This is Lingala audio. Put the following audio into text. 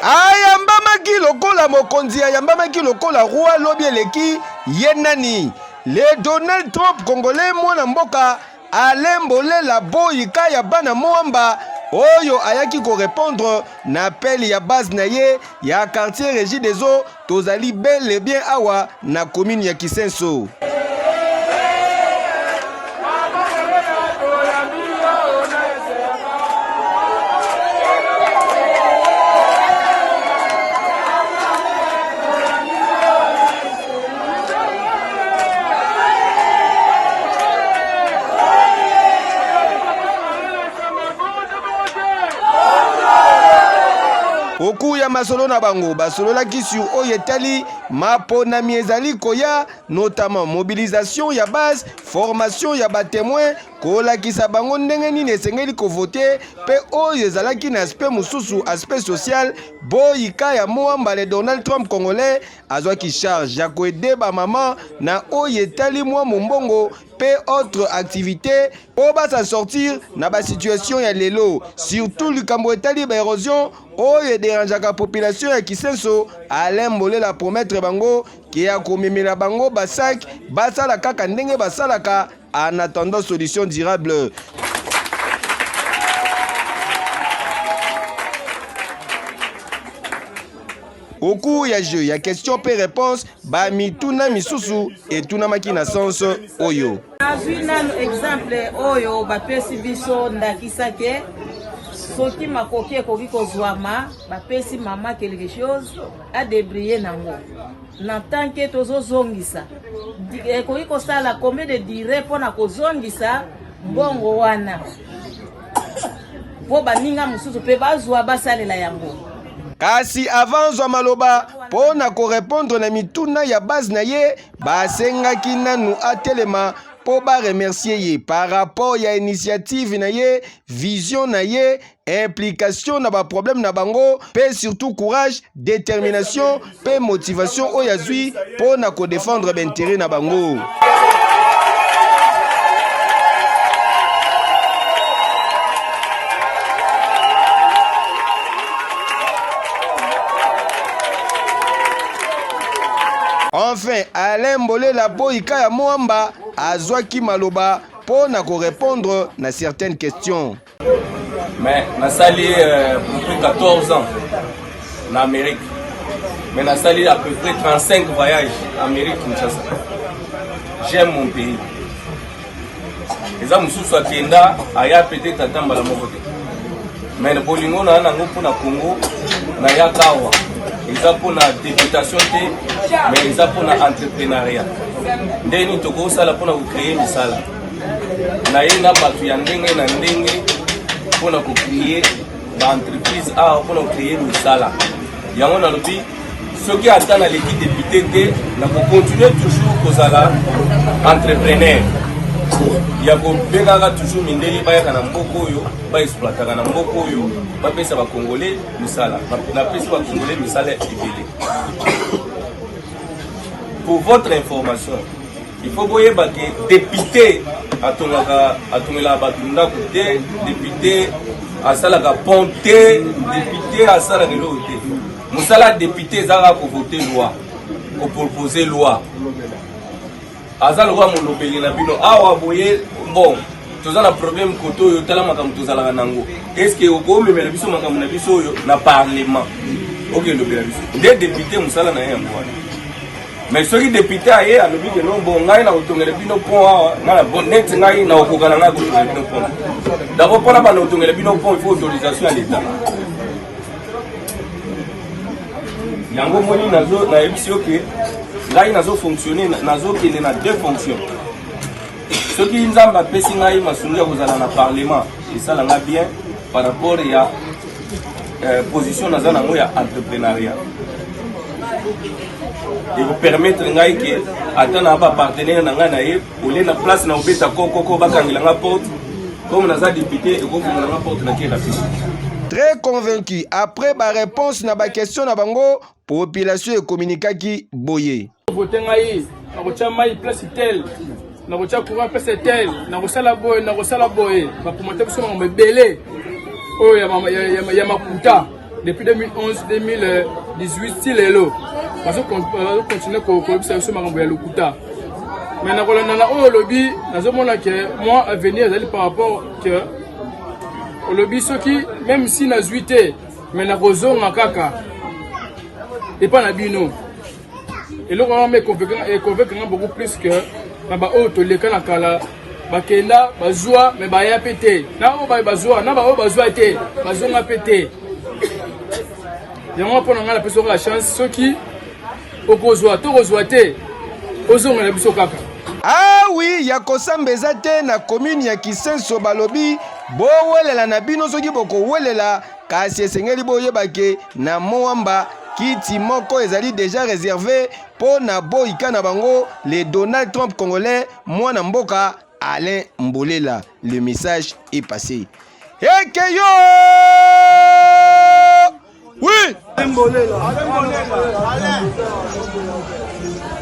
ayambamaki lokola mokonzi ayambamaki lokola roi lobi eleki ye nani le Donald Trump congolais mwana mboka alembolela boyika ya bana mwamba oyo ayaki ko répondre na appel ya base na ye ya quartier Régie des Eaux tozali bel et bien awa na commune ya Kisenso. Oku ya masolo na bango basololaki sur oyo etali maponami ezali koya notamment mobilisation ya base formation ya batémoin kolakisa bango ndenge nini esengeli kovote pe oyo ezalaki na aspect mususu aspect social boyika ya mwamba le Donald Trump congolais azwaki charge ya koede ba mama na oyo etali mwa mombongo pe autre activité po basa sortir na ba situation ya lelo surtout likambo etali ba érosion oyo dérangeaka population ya Kisenso alembolela promettre bango ki ya komemela bango basak basala kaka ndenge basalaka en attendant solution durable. Au cours ya jeu ya question pe réponse ba mituna misusu etuna makina sens oyo. Azwina exemple oyo ba pesi biso ndakisa ke soki makoki ekoki kozwama bapesi mama quelque chose a débriller nango na tant que tozozongisa ekoki kosala combien de durée mpona kozongisa mbongo wana po baninga mosusu mpe bazwa basalela yango. Kasi avant zwa maloba mpona korépondre na mituna ya base na ye basengaki nanu atelema po ba remercier ye par rapport ya initiative na ye vision na ye implication na ba problème na bango pe surtout courage détermination pe motivation oyo azwi po na ko défendre ba intérêt na bango. Enfin, Alain Mbolela boyika ya mwamba azwaki maloba pour na ko répondre na certaines questions. Mais na sali depuis 14 ans en Amérique. Mais na sali à peu près 35 voyages en Amérique Kinshasa. J'aime mon pays. Les hommes sous Kenda aya peut-être atamba la mokote. Mais le bolingo na nango pour na Congo na ya kawa. Ils ont pour la députation, mais ils ont pour l'entrepreneuriat. Ndeni toko sala pour créer une salle. Na yena batu ya ndenge na ndenge pour créer une entreprise pour créer une salle. Yango na lobi ceux qui attendent l'équipe député na continuer toujours kozala entrepreneur. Ya ko bengaka toujours mindeli bayaka na mboko yo ba exploitaka na mboko yo ba pesa ba congolais misala na pesa ba congolais misala ibele. Pour votre information, il faut voyer que député atongela batunda côté député asala ka ponte député asala ke lote musala député zaka ko voter loi ko proposer loi azal roi molobeli na bino awa boye bon tozala problème koto yo tala makambo tozala nango est-ce que oko memela biso makambo na biso yo na parlement OK lobela biso des députés musala na yango mais ceux qui député aye alobi que non bon ngai na otongela bino pont awa na bon net ngai na okokana na kotongela bino pont d'abord pour na ba otongela bino pont il faut autorisation à l'état yango moni nazo na ebisi OK ngai nazo fonctionner nazo kende na deux fonctions. Ce qui nzamba pesi ngai masungi ya kozala na parlement et ça langa bien par rapport ya position naza nango ya entrepreneuriat et vous permettre ngai que atana ba partenaire na ngai na ye ole na place na obeta kokoko bakangela nga porte comme naza député et ko fungula nga porte na kera pesi. Très convaincu après ba réponse na ba question na bango population et communiquaki boye. Voter ngai na kocha mai place tel na kocha courant place tel na kosala boye ba promoter biso ngombe belé oyo ya makuta depuis 2011-2018 si lelo bazokontinue kolobisa biso makambo ya lokuta. Mais nakolanda na oyo olobi nazomona ke moi avenir ezali par rapport ke olobi soki même si nazwi te mais nakozonga kaka epa na bino eloko wana econvaincre beaucoup plus que na baoyo toleka na kala bakenda bazwa me baya pe te na oyo bazwa na baoyo bazwa te bazonga pe te yango mpona ngai napesa la chance soki okozwa tokozwa te ozonga na biso kaka. Ah oui, ya kosamba eza te na commune ya Kisenso balobi bowelela na bino soki bokowelela kasi esengeli boyebake na Moamba kiti moko ezali déjà réservé pour na boyika na bango le Donald Trump congolais mwana mboka Alain Mbolela. Le message est passé. Ekeyo! Oui!